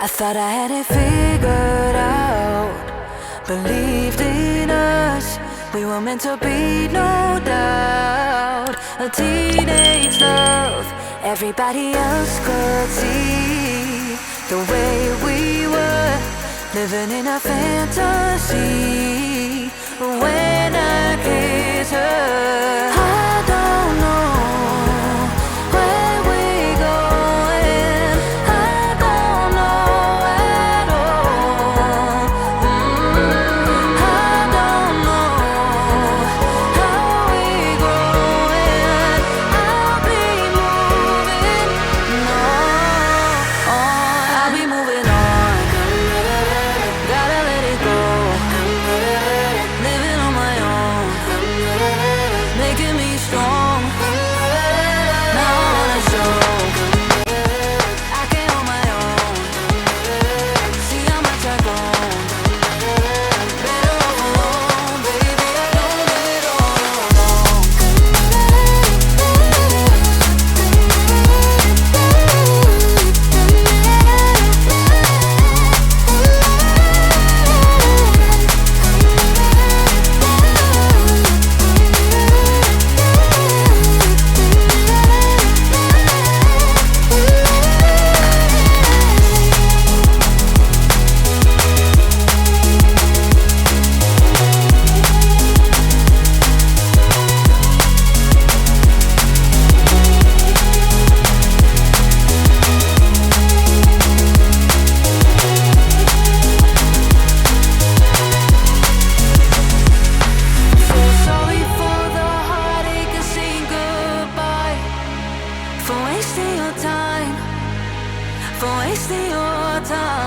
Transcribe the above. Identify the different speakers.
Speaker 1: I thought I had it figured out, believed in us, we were meant to be, no doubt. A teenage love, everybody else could see the way we were, living in a fantasy. When I kiss her, I don't know where we're going, I don't know at all. I don't know how we're growing. I'll be moving on. I'll be moving on. Gotta let it go. Living on my own, making me strong. Now I wanna show I can hold my own. See how much I've grown. Better off alone, baby. I don't live it all alone. Sorry for the heartache and saying goodbye, for wasting your time, for wasting your time.